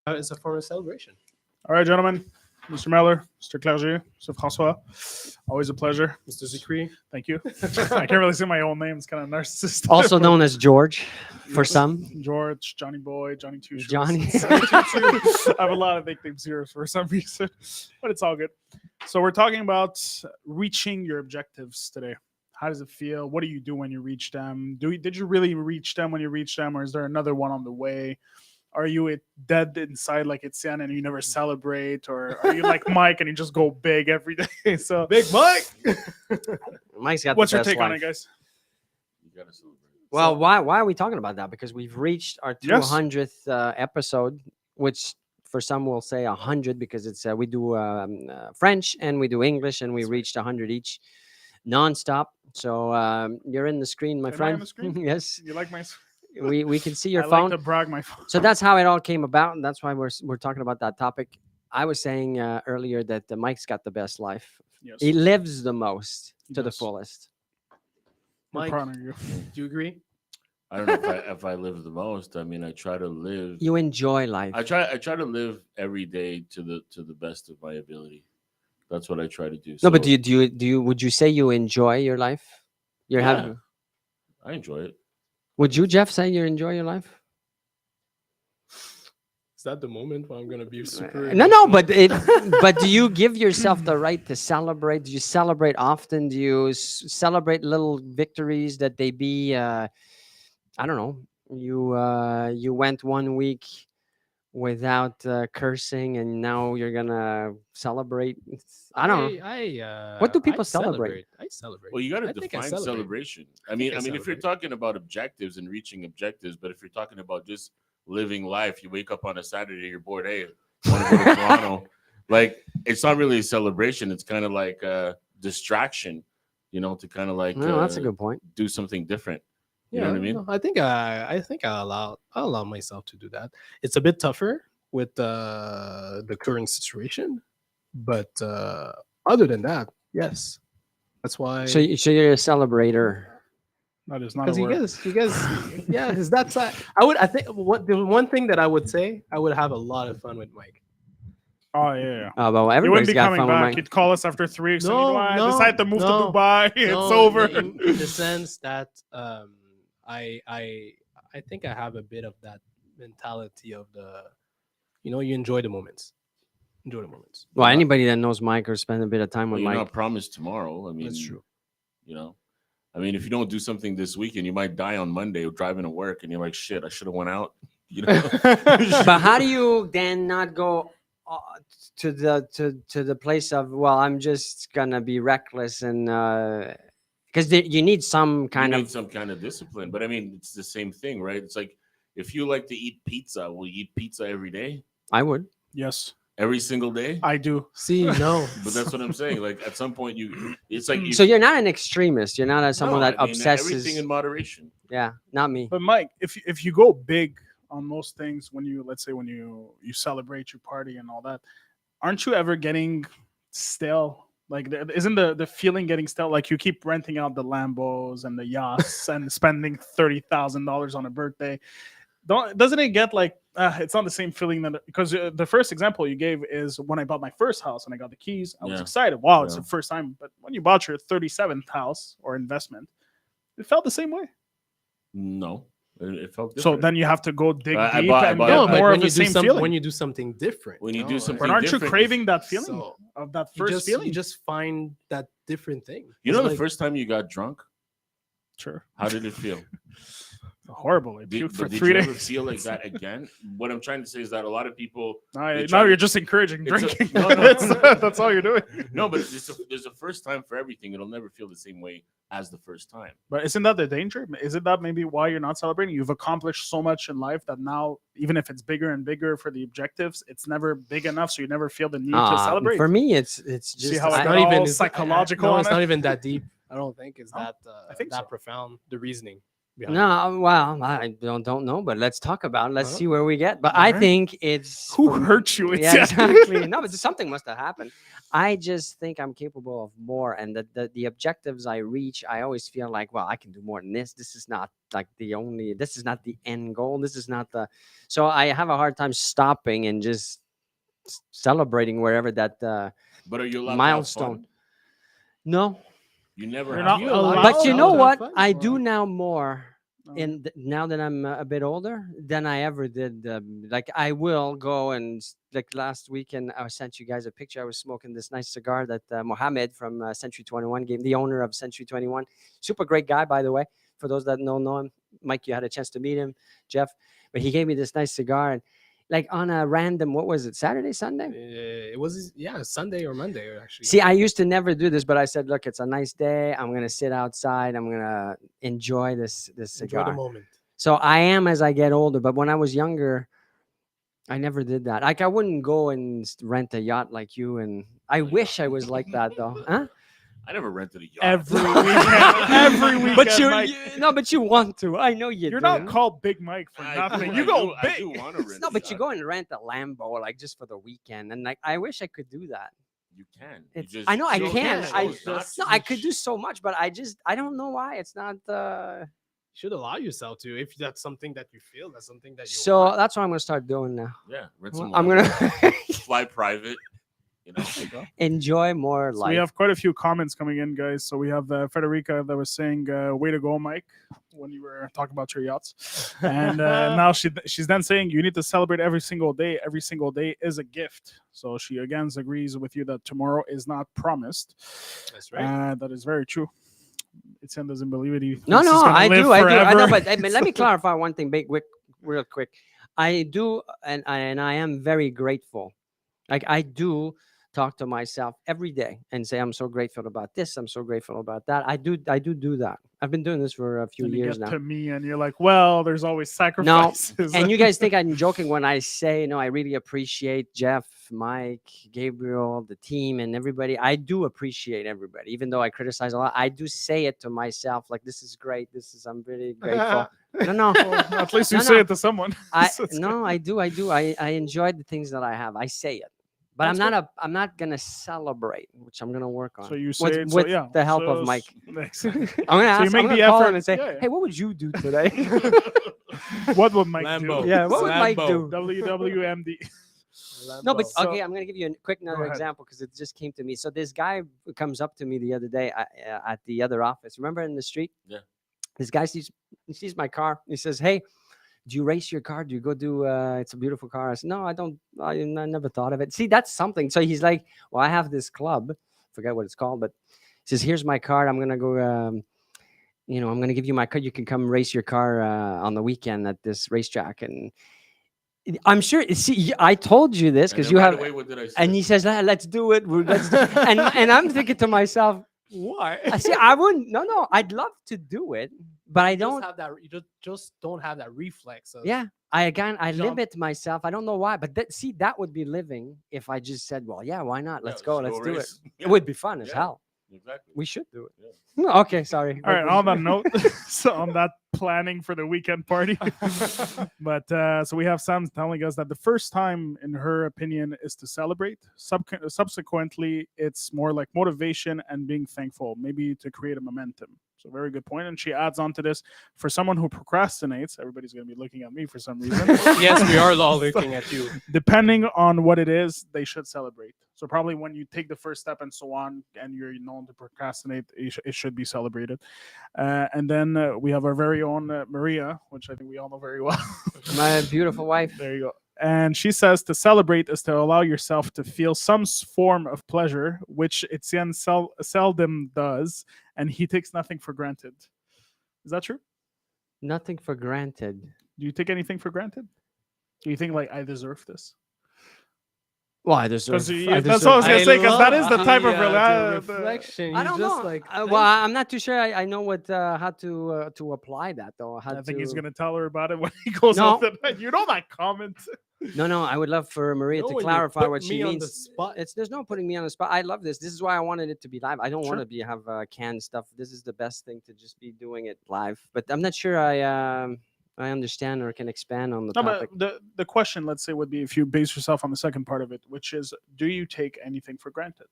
It's a form of celebration. All right, gentlemen. Mr. Meller, Mr. Clergier, Mr. Francois. Always a pleasure. Mr. Zikri. Thank you. I can't really say my own name. It's kind of narcissistic. Also known as George for Yes. some. George, Johnny Boy, Johnny Two Shoes. Johnny. I have a lot of nicknames here for some reason, but it's all good. So we're talking about reaching your objectives today. How does it feel? What do you do when you reach them? Did you really reach them when you reach them, or is there another one on the way? Are you dead inside like Etienne and you never celebrate, or are you like Mike and you just go big every day? So Big Mike. Mike's got what's the your best take on life. it, guys? You gotta celebrate. Well, why are we talking about that? Because we've reached our Yes. 200th episode, which for some will say 100 because it's we do French and we do English and we reached 100 each, nonstop. So you're in the screen, my Am I friend. on the screen? Yes, You like my? we can see your I phone. like to brag my phone. So that's how it all came about, and that's why we're talking about that topic. I was saying earlier that Mike's got the best life. Yes. He lives the most He to the does. fullest. We're Mike, proud of you. do you agree? I don't know if I live the most. I mean, I try to live. You enjoy life. I try to live every day to the best of my ability. That's what I try to do. No, but So, do you would you say you enjoy your life? You're Yeah. having. I enjoy it. Would you, Jeff, say you enjoy your life? Is that the moment when I'm gonna be super? No, but but do you give yourself the right to celebrate? Do you celebrate often? Do you celebrate little victories that they be? I don't know. You went 1 week without cursing, and now you're gonna celebrate. I don't know. What do people celebrate? I celebrate. Well, you got to I think I define celebrate. celebration. I think mean, I if you're celebrate. talking about objectives and reaching objectives, but if you're talking about just living life, you wake up on a Saturday, you're bored. Hey, want to go to Toronto? Like, it's not really a celebration. It's kind of like a distraction, to kind of like No, that's a good point. do something different. You know what I mean? no, I think I allow myself to do that. It's a bit tougher with the current situation, but other than that, yes, that's why. So you're a celebrator. That is not a Because word. you guys, yeah, is that side? I think the one thing that I would say, I would have a lot of fun with Mike. Oh yeah. Oh, well, You wouldn't everybody's be got coming fun with back. Mike. You'd call us after 3 weeks. No, and no, decide to move no. to Dubai. It's No, over. in the sense that I think I have a bit of that mentality of you enjoy the moments. Enjoy the moments. Well, anybody that knows Mike or spend a bit of time Well, with you're Mike. not promised tomorrow. I mean, That's true. I mean, if you don't do something this weekend, you might die on Monday driving to work, and you're like, shit, I should have went out. But how do you then not go to the place of, well, I'm just gonna be reckless and because you need some kind You of need some kind of discipline. But I mean, it's the same thing, right? It's like if you like to eat pizza, will you eat pizza every day, I would. Yes, every single day? I do. See, no. But that's what I'm saying. Like at some point, it's like So you're not an extremist. You're not someone No, that I mean, obsesses. everything in moderation. Yeah, not me. But Mike, if you go big on most things, when you celebrate, you party and all that, aren't you ever getting stale? Like, isn't the feeling getting stale? Like you keep renting out the Lambos and the yachts and spending $30,000 on a birthday. Doesn't it get like it's not the same feeling that because the first example you gave is when I bought my first house and I got the keys. I was Yeah. excited. Wow, it's Yeah. the first time. But when you bought your 37th house or investment, it felt the same way. No, it felt So different. then you have to go dig I deep bought- I and bought- get No, but more when of the you do same feeling. when you do something different, When you no, do like, something But aren't you different, craving that feeling So, of that you first feeling? you just find that different thing. you It's know, the like- first time you got drunk, Sure. how did it feel? Horrible. I Did, puked for but did 3 you days. ever feel like that again? What I'm trying to say is that a lot of people Now they try you're to- just encouraging It's a- drinking. no, no. That's all you're doing. no, but there's a first time for everything. It'll never feel the same way as the first time. But isn't that the danger? Isn't that maybe why you're not celebrating? You've accomplished so much in life that now, even if it's bigger and bigger for the objectives, it's never big enough. So you never feel the need to celebrate. For me, it's See just how I It's got not even all it's psychological No, on it's it? not even that deep. I don't think it's No? that I think that so. profound. The reasoning. behind No, well, I don't know, but let's talk about it. Let's Uh-huh. see where we get. But I Alright. think it's Who for hurt you? yeah, exactly. No, but something must have happened. I just think I'm capable of more, and the objectives I reach, I always feel like, well, I can do more than this. This is not like the only. This is not the end goal. This is not the. So I have a hard time stopping and just celebrating wherever that But are you allowed to have milestone. fun? No, You never You're have not You fun. allow allowed but you yourself know to have what? fun? I Or- do now more Oh, now that I'm a bit older than I ever did. Like I will go and like last weekend, I sent you guys a picture. I was smoking this nice cigar that Mohammed from Century 21 gave, the owner of Century 21. Super great guy, by the way. For those that don't know him, Mike, you had a chance to meet him, Jeff. But he gave me this nice cigar, and like on a random, what was it, Saturday, Sunday? It was Sunday or Monday actually. See, I used to never do this, but I said, look, it's a nice day. I'm gonna sit outside. I'm gonna enjoy this Enjoy the cigar. moment. So I am as I get older, but when I was younger, I never did that. Like I wouldn't go and rent a yacht like you, and I wish I was like that though. Huh? I never rented a yacht. every weekend, every weekend. But Mike. no, but you want to. I know you You're do. not called Big Mike for I nothing. do- You I go do- big. I do want to rent. No, a but you yacht. go and rent a Lambo like just for the weekend, and like I wish I could do that. You can. It's, You just I know I chose- can. you I chose not no, to. I could do so much, but I don't know why it's not. You should allow yourself to if that's something that you feel. That's something that you So want. that's what I'm gonna start doing now. Yeah, rent some. I'm Lambo, gonna fly private. You know. enjoy more So life. we have quite a few comments coming in, guys. So we have Federica that was saying, "Way to go, Mike," when you were talking about your yachts, and now she's then saying you need to celebrate every single day. Every single day is a gift. So she again agrees with you that tomorrow is not promised. That's right. That is very true. Etienne doesn't believe it. He No, thinks no, he's gonna I live do, I know, forever. but let me clarify one thing, big, quick, real quick. I do, and I am very grateful. Like I do talk to myself every day and say I'm so grateful about this. I'm so grateful about that. I do that. I've been doing this for a few And you years get now. to me, and you're like, "Well, there's always No, sacrifices." and you guys think I'm joking when I say, no, I really appreciate Jeff, Mike, Gabriel, the team, and everybody. I do appreciate everybody, even though I criticize a lot. I do say it to myself, like, this is great. I'm really grateful. No, no. Well, at least you No, say no. it to someone. So it's No, I do. I enjoy the things that I have. I say it. But That's I'm not gonna celebrate, which I'm gonna work on. So you say with, it, with so yeah, the help so of Mike. Exactly. I'm gonna So you ask. make I'm gonna the call effort. him and say, Yeah, yeah. "Hey, what would you do today?" What would Mike Lambo. do? Yeah, what would Mike Lambo. do? WWMD. No, but So- okay, I'm gonna give you a quick another ahead. example because it just came to me. So this guy comes up to me the other day at the other office. Remember in the street? Yeah. This guy sees my car. He says, "Hey, do you race your car? Do you go do? It's a beautiful car." I said, "No, I don't. I never thought of it." See, that's something. So he's like, "Well, I have this club. Forget what it's called, but he says, here's my card. I'm gonna go. I'm gonna give you my card. You can come race your car on the weekend at this racetrack." And I'm sure. See, I told you this And because then you right have. away, what did I say? And he says, Let's do it. Let's do-" and I'm thinking to myself, Why? I see. I wouldn't. No. I'd love to do it, but I You just don't. have that. You just don't have that reflex. Of, Yeah. I Jump. limit myself. I don't know why, but that would be living if I just said, well, yeah, why not? Let's go. Let's do it. race. It would be fun as Yeah. hell. Exactly. We should do it. Yeah. No, okay, sorry. All right. On that note, so on that planning for the weekend party, but so we have Sam telling us that the first time, in her opinion, is to celebrate. Subsequently, it's more like motivation and being thankful, maybe to create a momentum. So very good point. And she adds on to this: for someone who procrastinates, everybody's going to be looking at me for some reason. yes, we are all looking at you. Depending on what it is, they should celebrate. So probably when you take the first step and so on, and you're known to procrastinate, it should be celebrated. And then we have our very own Maria, which I think we all know very well. My beautiful wife. There you go. And she says to celebrate is to allow yourself to feel some form of pleasure, which Etienne seldom does, and he takes nothing for granted. Is that true? Nothing for granted. Do you take anything for granted? Do you think like I deserve this? Well, I deserve. That's what I was gonna say, because that is the type of reflection. I You don't just know. like. Well, I'm not too sure. I know what how to apply that though. How I think to... he's gonna tell her about it when he goes No. off the night. You know that comment. No, I would love for Maria No, to when you clarify put what she me on the means. spot. There's no putting me on the spot. I love this. This is why I wanted it to be live. I don't want Sure. to have canned stuff. This is the best thing to just be doing it live. But I'm not sure I understand or can expand on the No, topic. but the question, let's say, would be if you base yourself on the second part of it, which is, do you take anything for granted?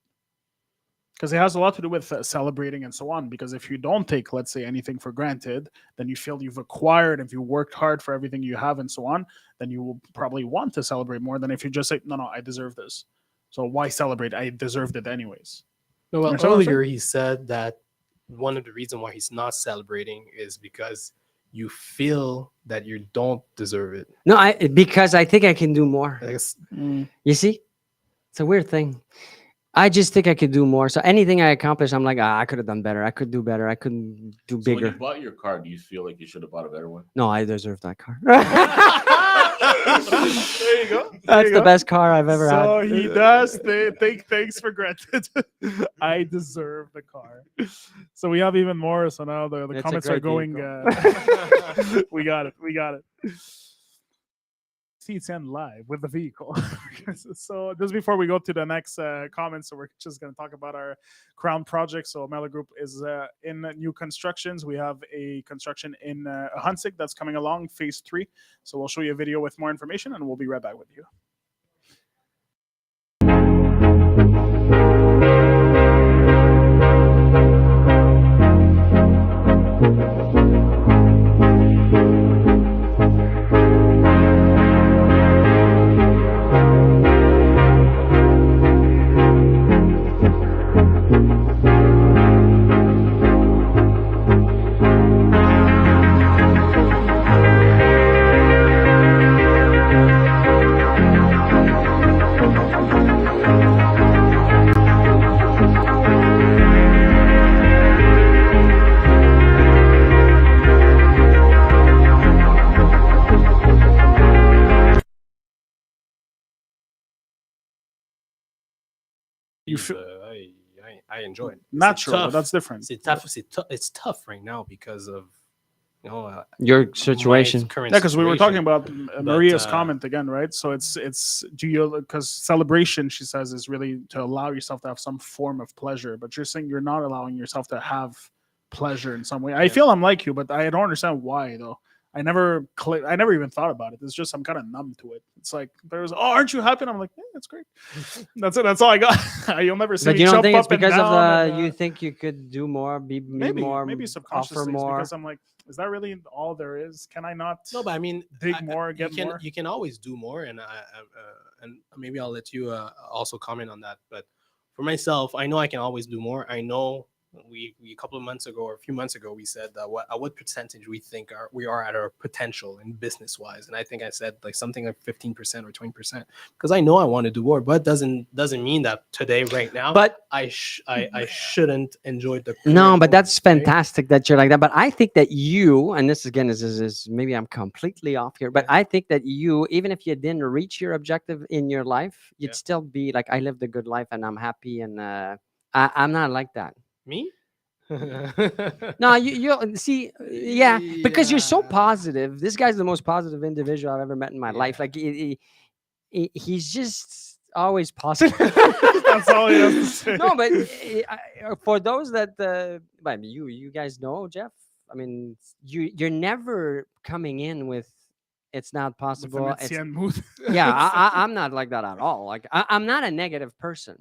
Because it has a lot to do with celebrating and so on. Because if you don't take, let's say, anything for granted, then you feel you've acquired, if you worked hard for everything you have and so on, then you will probably want to celebrate more than if you just say, no, I deserve this. So why celebrate? I deserved it anyways. No, well, Understand what I'm saying? earlier he said that one of the reasons why he's not celebrating is because you feel that you don't deserve it. No, because I think I can do more. I guess You see, it's a weird thing. I just think I could do more. So anything I accomplish, I'm like, I could have done better. I could do better. I could do So when bigger. you bought your car, do you feel like you should have bought a better one? No, I deserve that car. There you go. There That's you the go. best car I've ever So had. he does take things for granted. I deserve the car. So we have even more. So now the It's a comments are great going. vehicle. We got it. We got it. Seats and live with the vehicle. So just before we go to the next comments, so we're just going to talk about our crown project. So Mela Group is in new constructions. We have a construction in Hunsik that's coming along, phase 3. So we'll show you a video with more information, and we'll be right back with you. You he's, feel I enjoy it. natural, but tough. that's different. It's tough right now because of Your my situation. current Yeah, because we were talking situation. about Maria's uh, comment again, right? So it's do you, because celebration, she says, is really to allow yourself to have some form of pleasure, but you're saying you're not allowing yourself to have pleasure in some way. I feel I'm like you, but I don't understand why though. I never even thought about it. It's just I'm kind of numb to it. It's like there's, oh, aren't you happy? And I'm like, yeah, that's great. That's it. That's all I got. You'll never see But me you don't jump think it's up and because of down. the you think you could do more, be more, Maybe offer subconsciously, it's more. because I'm like, is that really all there is? Can I not? No, but I mean, dig more, get you can, more? You can always do more, and and maybe I'll let you also comment on that. But for myself, I know I can always do more. I know we a couple of months ago or a few months ago we said that what percentage we think we are at our potential in business wise, and I think I said like something like 15% or 20% because I know I want to do more, but doesn't mean that today right now. But I shouldn't enjoy the no, current but that's moment, right? fantastic that you're like that. But I think that you, and this again is maybe I'm completely off here, but Yeah. I think that you, even if you didn't reach your objective in your life, you'd Yeah. still be like, I lived a good life and I'm happy. And I'm not like that. Me? No, you see, yeah, because you're so Yeah. positive. This guy's the most positive individual I've ever met in my life. Yeah. Like he's just always positive. That's all he has to say. No, but for those that, I mean, you guys know Jeff. I mean, you're never coming in with it's not With possible. an It's, Etienne mood. yeah, I'm not like that at all. Like I'm not a negative person,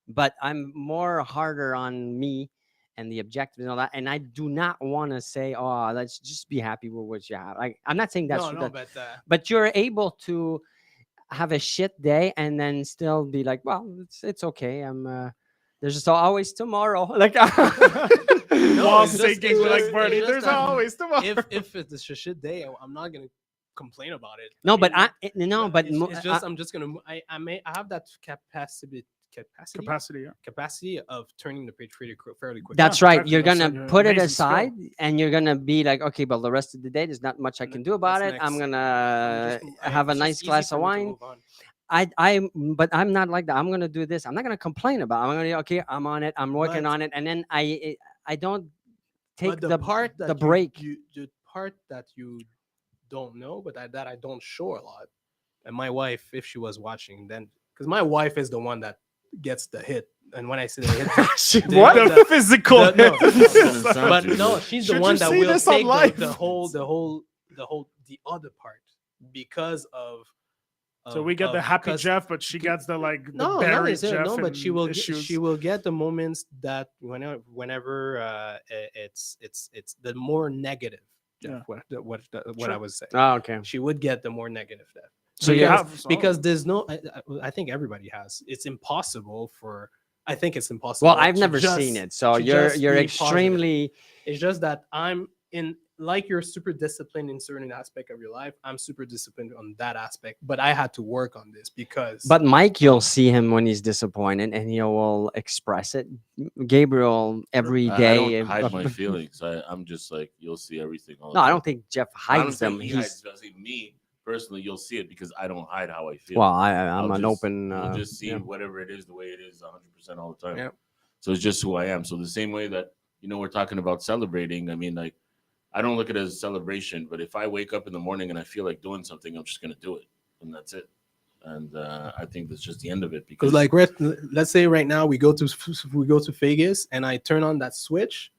but I'm more harder on me and the objective and all that. And I do not want to say, oh, let's just be happy with what you have. Like I'm not saying that's no, that, but but you're able to have a shit day and then still be like, well, it's okay. There's just always tomorrow. Like While it's just- singing it's like just- Bernie, it's just there's that always tomorrow. if it's a shit day, I'm not gonna complain about it. no, but mean, no, but it's just I'm just gonna I have that Capacity, yeah. capacity of turning the page fairly quickly. that's Yeah, right. exactly. You're That's gonna like a put it amazing skill. aside and you're gonna be like, okay, but the rest of the day, there's not much I can do about it. What's I'm next? gonna have a It's just nice easy glass for of me to wine. move on. But I'm not like that. I'm gonna do this. I'm not gonna complain about it. I'm gonna okay. I'm on it. I'm working But- on it, and then I don't take But the part that break. the part that you don't know, but that I don't show a lot, And my wife, if she was watching, then because my wife is the one that gets the hit. And when I say the hit, What the- the physical? the- no, Doesn't sound but too no, good. she's Should the you one that see will this on take live? the other part because of. So we get the happy Jeff, but she gets the like the No, not Barry necessarily, Jeff. no, but she and will issues. she will get the moments that whenever it's the more negative. Yeah. What I was saying. Oh, okay. She would get the more negative death. So you Because- have because there's no. I think everybody has. It's impossible for. I think it's impossible. Well, I've to never just- seen it, so to you're just be positive. extremely. It's just that I'm in. Like you're super disciplined in certain aspect of your life. I'm super disciplined on that aspect, but I had to work on this because. But Mike, you'll see him when he's disappointed, and he will express it. Gabriel, every I day. don't hide my feelings. I'm just like, you'll see everything. All the No, I time. don't think Jeff I don't hides think them. he He's hides. I think me personally, you'll see it because I don't hide how I feel. well, I'm I'll an just- open. You'll just see yeah. whatever it is the way it is 100% all the time. Yep. So it's just who I am. So the same way that we're talking about celebrating. I mean, like, I don't look at it as a celebration, but if I wake up in the morning and I feel like doing something, I'm just gonna do it, and that's it. And I think that's just the end of it. Because like let's say right now we go to Vegas and I turn on that switch,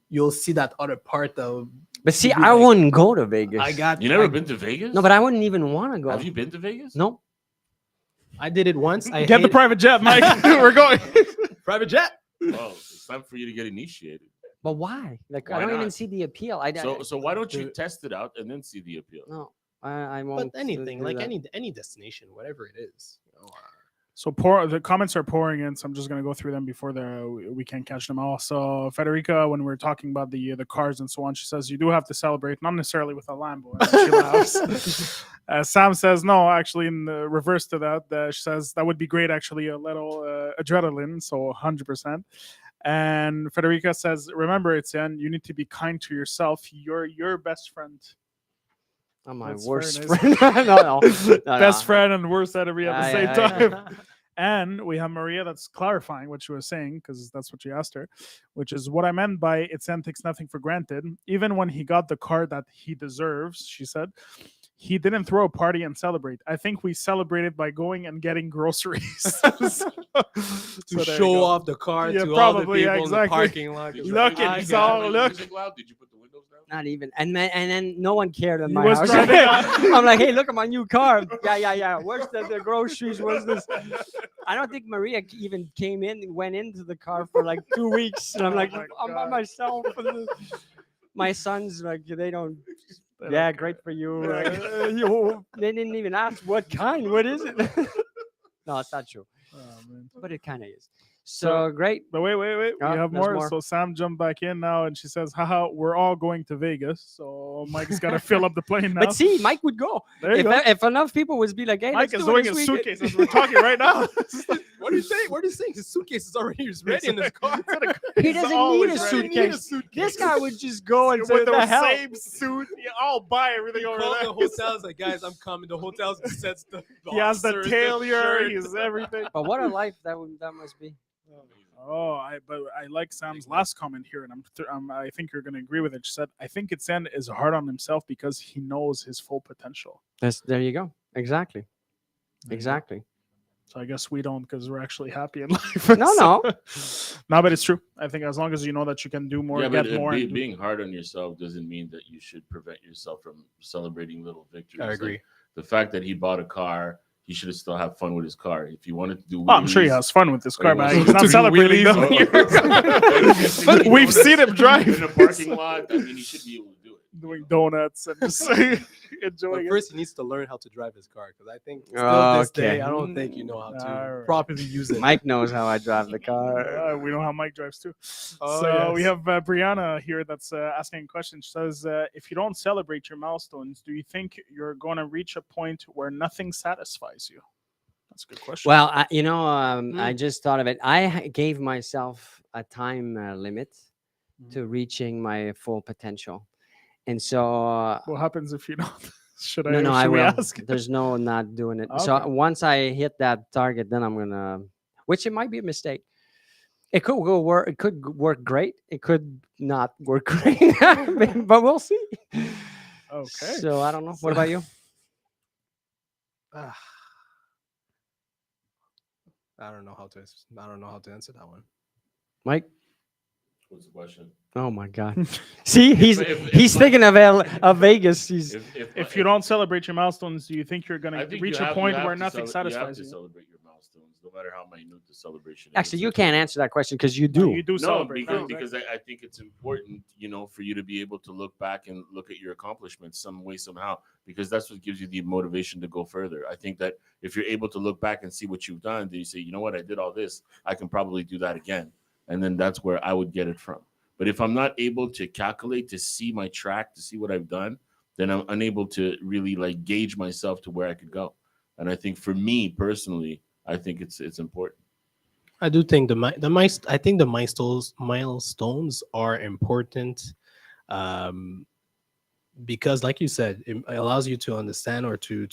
you'll see that other part of. But see, be I like, wouldn't go to Vegas. I got. you never I, been to Vegas? No, but I wouldn't even want to go. Have you been to Vegas? No. I did it once. I get the hate- private jet, Mike. We're going. private jet. Oh, it's time for you to get initiated. But why? Like, I Why don't even not? see the appeal. So why don't you Dude. test it out and then see the appeal? No, I won't. But anything do like that. any destination, whatever it is. So the comments are pouring in, so I'm just gonna go through them before we can't catch them all. So Federica, when we're talking about the cars and so on, she says you do have to celebrate, not necessarily with a Lambo. And she laughs. Sam says no, actually in the reverse to that, she says that would be great, actually a little adrenaline, so 100%. And Federica says, remember, Etienne, you need to be kind to yourself. You're your best friend. Oh, my That's worst very friend. no. Best friend and worst enemy at the Yeah, same yeah, time. And we have Maria that's clarifying what she was saying, because that's what she asked her, which is what I meant by Etienne takes nothing for granted. Even when he got the car that he deserves, she said, he didn't throw a party and celebrate. I think we celebrated by going and getting groceries. To show off the car Yeah, to all the probably, people yeah, in the exactly. parking lot. Did Look you at put he's the all- music look. loud? Did you put the windows down? Not even. And then no one cared in He my was house. driving out. I'm like, hey, look at my new car. Yeah. Where's the groceries? Where's this? I don't think Maria even went into the car for like 2 weeks. And I'm Oh like, my I'm by God. myself. My sons, like, they don't. They Yeah, don't great for you. Yeah. They didn't even ask what kind. What is it? No, it's not true. Oh, man. But it kind of is. So great. But wait. We Oh, have there's more. more. So Sam jumped back in now and she says, haha, we're all going to Vegas. So Mike's got to fill up the plane now. But see, Mike would go. there you go. If enough people would be like, hey, Mike let's is do doing it his this weekend. suitcase as we're talking right now. What do you think? What do you think? His suitcase is already ready in his car. He He's doesn't need always a ready. suitcase. This guy would just go and say, With the the hell. same suit. Yeah, I'll buy everything over Call there. the hotels like, guys, I'm coming. The hotels sets the. He has the boxers, tailor. shirt. He's everything. But what a life that must be. Oh, I like Sam's last comment here, and I think you're going to agree with it. She said, "I think Etienne is hard on himself because he knows his full potential." There you go. Exactly. Exactly. So I guess we don't, because we're actually happy in life. No. No, but it's true. I think as long as you know that you can do more, Yeah, get but more. and do- being hard on yourself doesn't mean that you should prevent yourself from celebrating little victories. I Like, agree. the fact that he bought a car, he should still have fun with his car. If he wanted to do, Oh, I'm sure he wheelies- has fun with this Or car, he man. wants He's to not do celebrating wheelies though. or- We've seen him drive in a parking lot. I mean, he should be able to do it. doing donuts and just But enjoying it. first, he needs to learn how to drive his car because I think still this Okay. day, I don't think you know how to Alright. properly use it. Mike knows how I drive the car. We know how Mike drives too. Oh, So we yes. have Brianna here that's asking a question. She says, if you don't celebrate your milestones, do you think you're going to reach a point where nothing satisfies you? That's a good question. Well, I just thought of it. I gave myself a time limit to reaching my full potential. And so, What happens if you don't? Should I? no, I should we will. ask? There's no not doing it. So Okay. once I hit that target, then I'm gonna, which it might be a mistake. It could go work. It could work great. It could not work great, but we'll see. Okay. So I don't know. What about you? Ah, I don't know how to. I don't know how to answer that one. Mike. What's the question? Oh my God. See, he's if thinking of Vegas. He's If you don't celebrate your milestones, do you think you're going I to think reach you a have, point you where have to nothing you have satisfies to you? celebrate your milestones, no matter how minute the celebration is. actually, you It's can't important. answer that question because you No, do. you do No, celebrate. because No, because I think it's important, for you to be able to look back and look at your accomplishments some way somehow, because that's what gives you the motivation to go further. I think that if you're able to look back and see what you've done, then you say, you know what, I did all this, I can probably do that again, and then that's where I would get it from. But if I'm not able to calculate, to see my track, to see what I've done, then I'm unable to really like gauge myself to where I could go. And I think for me personally, I think it's important. I do think I think the milestones are important, um, because, like you said, it allows you to understand, or to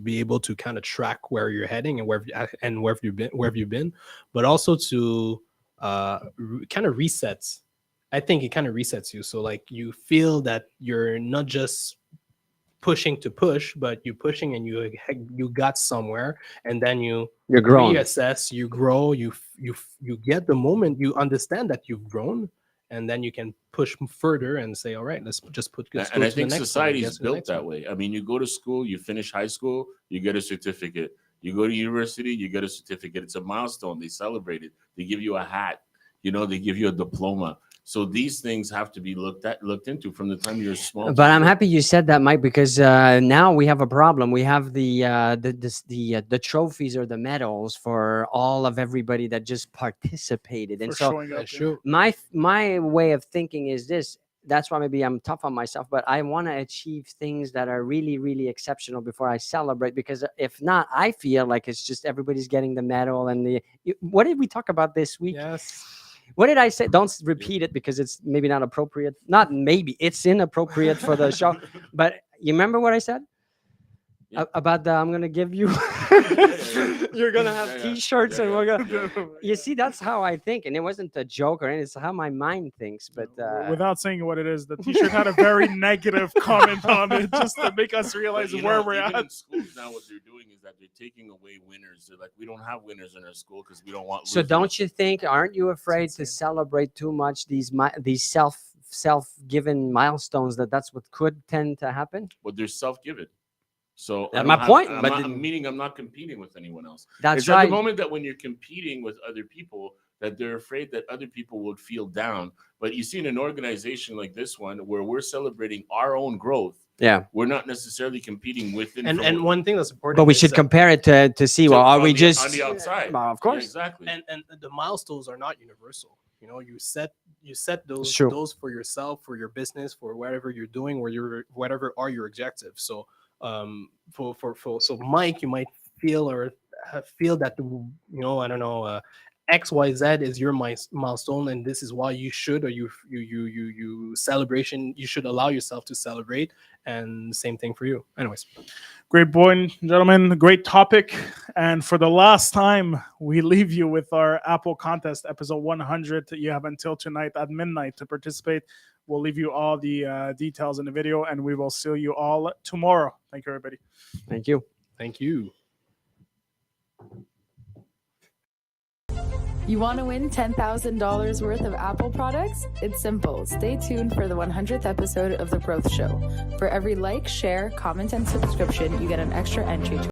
be able to kind of track where you're heading and where have you been, but also to kind of resets. I think it kind of resets you, so like you feel that you're not just pushing to push, but you pushing and you got somewhere, and then you You're grown. reassess, you grow, you get the moment, you understand that you've grown, and then you can push further and say, all right, let's And go I to the think next one and society get is to the built next that one. way. I mean, you go to school, you finish high school, you get a certificate. You go to university, you get a certificate. It's a milestone. They celebrate it. They give you a hat. They give you a diploma. So these things have to be looked into from the time you're small. But I'm happy you said that, Mike, because now we have a problem. We have the trophies or the medals for all of everybody that just participated, and For so showing up. That's true. my way of thinking is this. That's why maybe I'm tough on myself, but I want to achieve things that are really, really exceptional before I celebrate. Because if not, I feel like it's just everybody's getting the medal and what did we talk about this week? Yes. What did I say? Don't repeat it because it's maybe not appropriate. Not maybe, it's inappropriate for the show. But you remember what I said? Yeah. About the I'm gonna give you you're gonna have Yeah, yeah. t-shirts Yeah, and yeah, we're gonna yeah. you see, that's how I think, and it wasn't a joke or anything. It's how my mind thinks. But Without saying what it is, the T-shirt had a very negative comment on it, just to make us realize But, where we're even at. in schools now, what they're doing is that they're taking away winners. They're like, we don't have winners in our school because we don't want. so Losers. don't you think, aren't you afraid to celebrate too much these self-given milestones, that's what could tend to happen? But they're self-given. So That's my point, but I'm not competing with anyone else. That's It's at right. the moment that when you're competing with other people, that they're afraid that other people would feel down. But you see, in an organization like this one, where we're celebrating our own growth, Yeah. we're not necessarily competing within. And one thing that's important, But we is should that- compare it to see, well, are we just on the outside? Well, of course. Yeah, exactly. and the milestones are not universal. You set those True. for yourself, for your business, for whatever you're doing, whatever are your objectives. So so Mike, you might feel that I don't know, XYZ is your milestone, and this is why you should, or you celebration, you should allow yourself to celebrate, and same thing for you. Anyways, Great point, gentlemen. Great topic. And for the last time, we leave you with our Apple contest, episode 100. You have until tonight at midnight to participate. We'll leave you all the details in the video, and we will see you all tomorrow. Thank you, everybody. Thank you. thank you. You want to win $10,000 worth of Apple products? It's simple. Stay tuned for the 100th episode of The Growth Show. For every like, share, comment, and subscription, you get an extra entry to